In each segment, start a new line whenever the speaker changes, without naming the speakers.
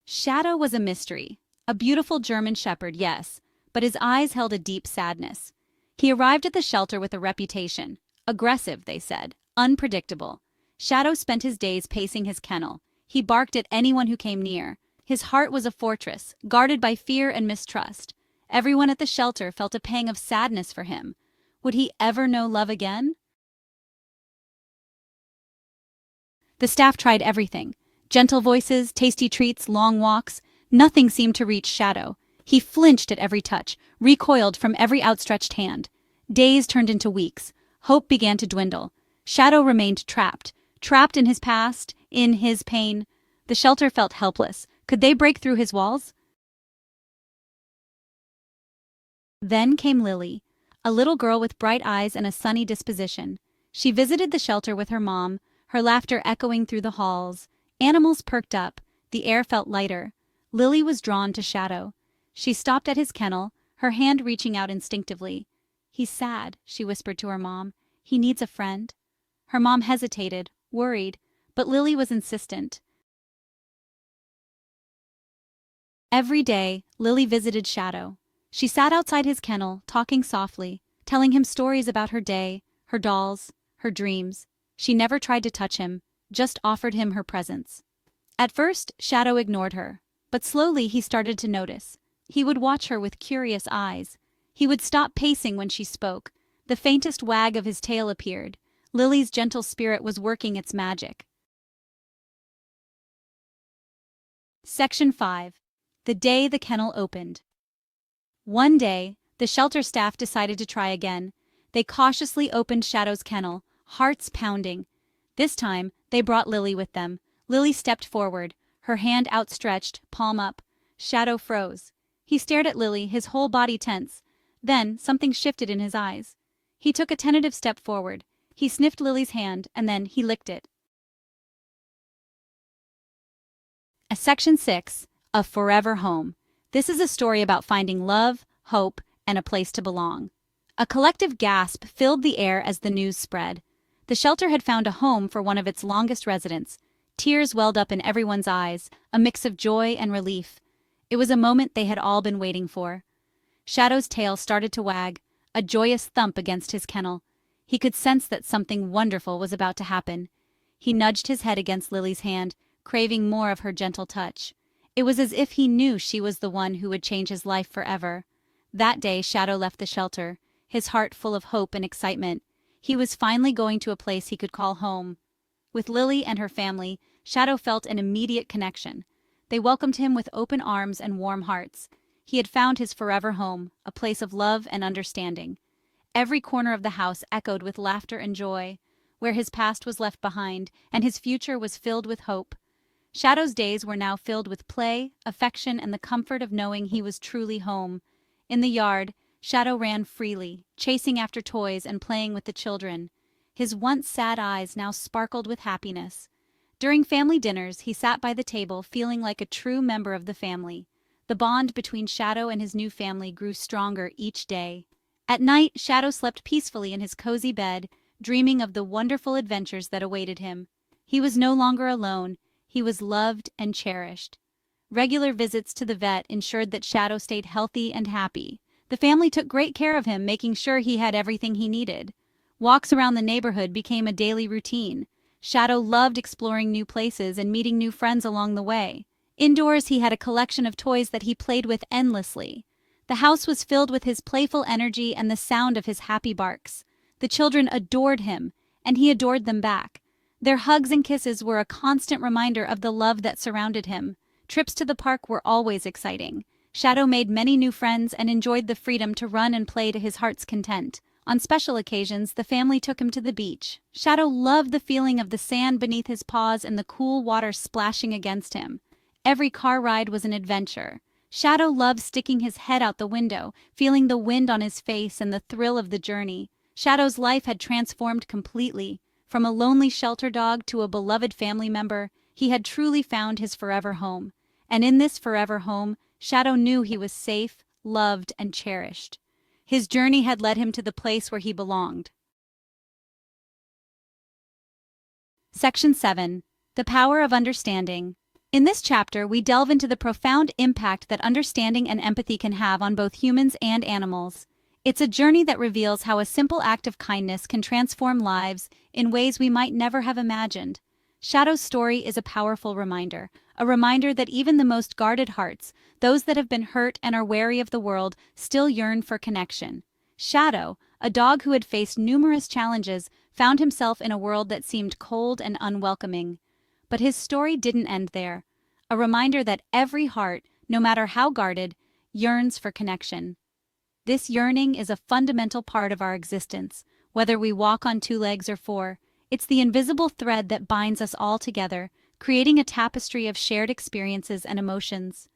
Shadow was a mystery. A beautiful German shepherd, yes, but his eyes held a deep sadness. He arrived at the shelter with a reputation. Aggressive, they said. Unpredictable. Shadow spent his days pacing his kennel. He barked at anyone who came near. His heart was a fortress, guarded by fear and mistrust. Everyone at the shelter felt a pang of sadness for him. Would he ever know love again? The staff tried everything. Gentle voices, tasty treats, long walks. Nothing seemed to reach Shadow. He flinched at every touch, recoiled from every outstretched hand. Days turned into weeks. Hope began to dwindle. Shadow remained trapped in his past, in his pain. The shelter felt helpless. Could they break through his walls? Then came Lily, a little girl with bright eyes and a sunny disposition. She visited the shelter with her mom, her laughter echoing through the halls. Animals perked up. The air felt lighter. Lily was drawn to Shadow. She stopped at his kennel, her hand reaching out instinctively. "He's sad," she whispered to her mom. "He needs a friend." Her mom hesitated, worried, but Lily was insistent. Every day, Lily visited Shadow. She sat outside his kennel, talking softly, telling him stories about her day, her dolls, her dreams. She never tried to touch him, just offered him her presence. At first, Shadow ignored her, but slowly he started to notice. He would watch her with curious eyes. He would stop pacing when she spoke. The faintest wag of his tail appeared. Lily's gentle spirit was working its magic. Section 5. The day the kennel opened. One day, the shelter staff decided to try again. They cautiously opened Shadow's kennel, hearts pounding. This time, they brought Lily with them. Lily stepped forward, her hand outstretched, palm up. Shadow froze. He stared at Lily, his whole body tense. Then, something shifted in his eyes. He took a tentative step forward. He sniffed Lily's hand, and then he licked it. Section 6. A Forever Home. This is a story about finding love, hope, and a place to belong. A collective gasp filled the air as the news spread. The shelter had found a home for one of its longest residents. Tears welled up in everyone's eyes, a mix of joy and relief. It was a moment they had all been waiting for. Shadow's tail started to wag, a joyous thump against his kennel. He could sense that something wonderful was about to happen. He nudged his head against Lily's hand, craving more of her gentle touch. It was as if he knew she was the one who would change his life forever. That day, Shadow left the shelter, his heart full of hope and excitement. He was finally going to a place he could call home. With Lily and her family, Shadow felt an immediate connection. They welcomed him with open arms and warm hearts. He had found his forever home, a place of love and understanding. Every corner of the house echoed with laughter and joy, where his past was left behind and his future was filled with hope. Shadow's days were now filled with play, affection, and the comfort of knowing he was truly home. In the yard, Shadow ran freely, chasing after toys and playing with the children. His once sad eyes now sparkled with happiness. During family dinners, he sat by the table feeling like a true member of the family. The bond between Shadow and his new family grew stronger each day. At night, Shadow slept peacefully in his cozy bed, dreaming of the wonderful adventures that awaited him. He was no longer alone. He was loved and cherished. Regular visits to the vet ensured that Shadow stayed healthy and happy. The family took great care of him, making sure he had everything he needed. Walks around the neighborhood became a daily routine. Shadow loved exploring new places and meeting new friends along the way. Indoors, he had a collection of toys that he played with endlessly. The house was filled with his playful energy and the sound of his happy barks. The children adored him, and he adored them back. Their hugs and kisses were a constant reminder of the love that surrounded him. Trips to the park were always exciting. Shadow made many new friends and enjoyed the freedom to run and play to his heart's content. On special occasions, the family took him to the beach. Shadow loved the feeling of the sand beneath his paws and the cool water splashing against him. Every car ride was an adventure. Shadow loved sticking his head out the window, feeling the wind on his face and the thrill of the journey. Shadow's life had transformed completely. From a lonely shelter dog to a beloved family member, he had truly found his forever home. And in this forever home, Shadow knew he was safe, loved, and cherished. His journey had led him to the place where he belonged. Section 7. The Power of Understanding. In this chapter, we delve into the profound impact that understanding and empathy can have on both humans and animals. It's a journey that reveals how a simple act of kindness can transform lives in ways we might never have imagined. Shadow's story is a powerful reminder, a reminder that even the most guarded hearts, those that have been hurt and are wary of the world, still yearn for connection. Shadow, a dog who had faced numerous challenges, found himself in a world that seemed cold and unwelcoming. But his story didn't end there. A reminder that every heart, no matter how guarded, yearns for connection. This yearning is a fundamental part of our existence, whether we walk on two legs or four. It's the invisible thread that binds us all together, creating a tapestry of shared experiences and emotions.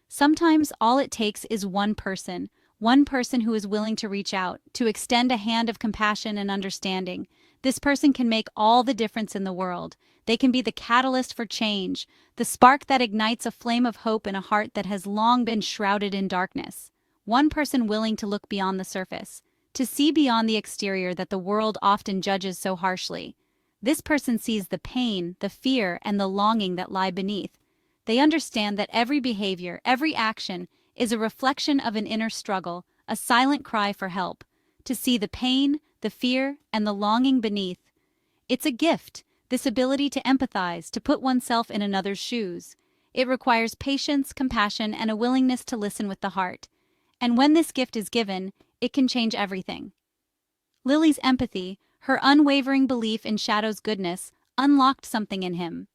Sometimes all it takes is one person who is willing to reach out, to extend a hand of compassion and understanding. This person can make all the difference in the world. They can be the catalyst for change, the spark that ignites a flame of hope in a heart that has long been shrouded in darkness. One person willing to look beyond the surface, to see beyond the exterior that the world often judges so harshly. This person sees the pain, the fear, and the longing that lie beneath. They understand that every behavior, every action, is a reflection of an inner struggle, a silent cry for help. To see the pain, the fear, and the longing beneath. It's a gift, this ability to empathize, to put oneself in another's shoes. It requires patience, compassion, and a willingness to listen with the heart. And when this gift is given, it can change everything. Lily's empathy, her unwavering belief in Shadow's goodness, unlocked something in him.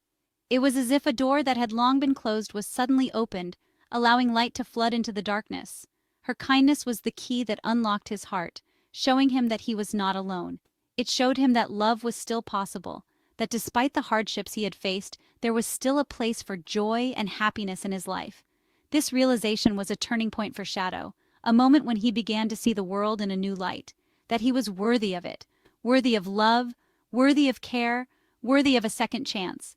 It was as if a door that had long been closed was suddenly opened, allowing light to flood into the darkness. Her kindness was the key that unlocked his heart, showing him that he was not alone. It showed him that love was still possible, that despite the hardships he had faced, there was still a place for joy and happiness in his life. This realization was a turning point for Shadow, a moment when he began to see the world in a new light, that he was worthy of it, worthy of love, worthy of care, worthy of a second chance.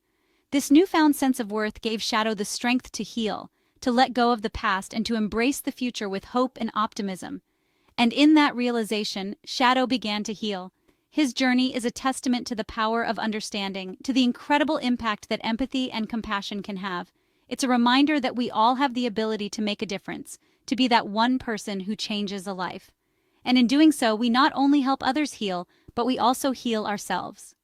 This newfound sense of worth gave Shadow the strength to heal, to let go of the past and to embrace the future with hope and optimism. And in that realization, Shadow began to heal. His journey is a testament to the power of understanding, to the incredible impact that empathy and compassion can have. It's a reminder that we all have the ability to make a difference, to be that one person who changes a life. And in doing so, we not only help others heal, but we also heal ourselves.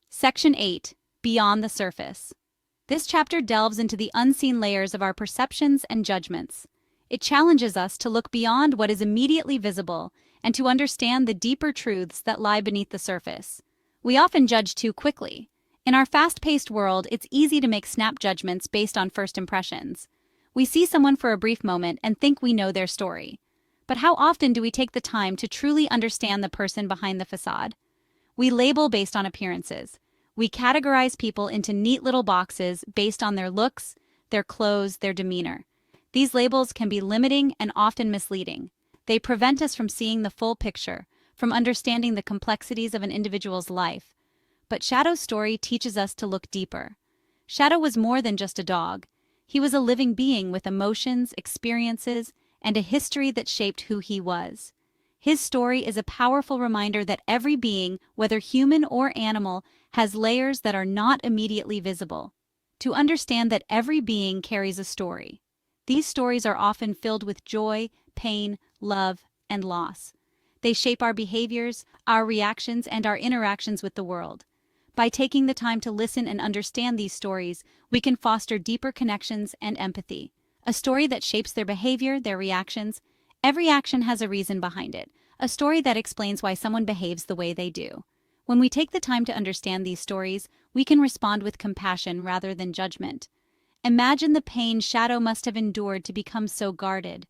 Section 8. Beyond the Surface. This chapter delves into the unseen layers of our perceptions and judgments. It challenges us to look beyond what is immediately visible and to understand the deeper truths that lie beneath the surface. We often judge too quickly. In our fast-paced world, it's easy to make snap judgments based on first impressions. We see someone for a brief moment and think we know their story. But how often do we take the time to truly understand the person behind the facade? We label based on appearances. We categorize people into neat little boxes based on their looks, their clothes, their demeanor. These labels can be limiting and often misleading. They prevent us from seeing the full picture, from understanding the complexities of an individual's life. But Shadow's story teaches us to look deeper. Shadow was more than just a dog. He was a living being with emotions, experiences, and a history that shaped who he was. His story is a powerful reminder that every being, whether human or animal, has layers that are not immediately visible. To understand that every being carries a story. These stories are often filled with joy, pain, love, and loss. They shape our behaviors, our reactions, and our interactions with the world. By taking the time to listen and understand these stories, we can foster deeper connections and empathy. A story that shapes their behavior, their reactions. Every action has a reason behind it, a story that explains why someone behaves the way they do. When we take the time to understand these stories, we can respond with compassion rather than judgment. Imagine the pain Shadow must have endured to become so guarded.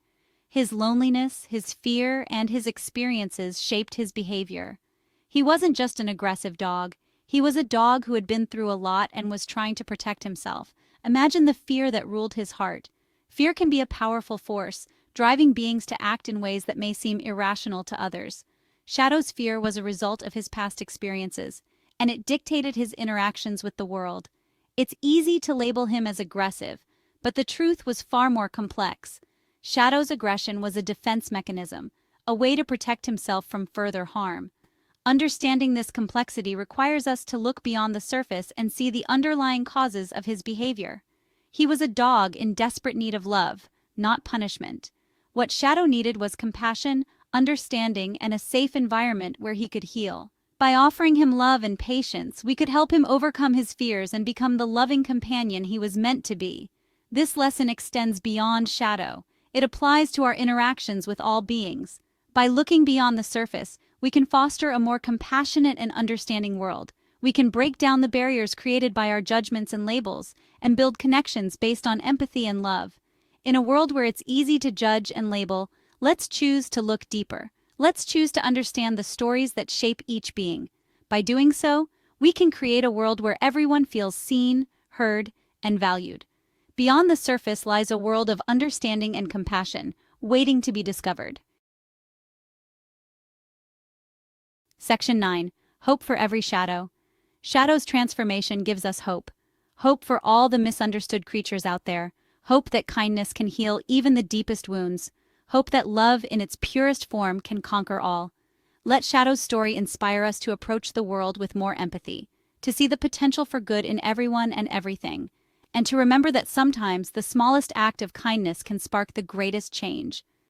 His loneliness, his fear, and his experiences shaped his behavior. He wasn't just an aggressive dog. He was a dog who had been through a lot and was trying to protect himself. Imagine the fear that ruled his heart. Fear can be a powerful force, driving beings to act in ways that may seem irrational to others. Shadow's fear was a result of his past experiences, and it dictated his interactions with the world. It's easy to label him as aggressive, but the truth was far more complex. Shadow's aggression was a defense mechanism, a way to protect himself from further harm. Understanding this complexity requires us to look beyond the surface and see the underlying causes of his behavior. He was a dog in desperate need of love, not punishment. What Shadow needed was compassion, understanding, and a safe environment where he could heal. By offering him love and patience, we could help him overcome his fears and become the loving companion he was meant to be. This lesson extends beyond Shadow. It applies to our interactions with all beings. By looking beyond the surface, we can foster a more compassionate and understanding world. We can break down the barriers created by our judgments and labels, and build connections based on empathy and love. In a world where it's easy to judge and label, let's choose to look deeper. Let's choose to understand the stories that shape each being. By doing so, we can create a world where everyone feels seen, heard, and valued. Beyond the surface lies a world of understanding and compassion, waiting to be discovered. Section 9. Hope for every shadow. Shadow's transformation gives us hope. Hope for all the misunderstood creatures out there. Hope that kindness can heal even the deepest wounds. Hope that love in its purest form can conquer all. Let Shadow's story inspire us to approach the world with more empathy, to see the potential for good in everyone and everything, and to remember that sometimes the smallest act of kindness can spark the greatest change.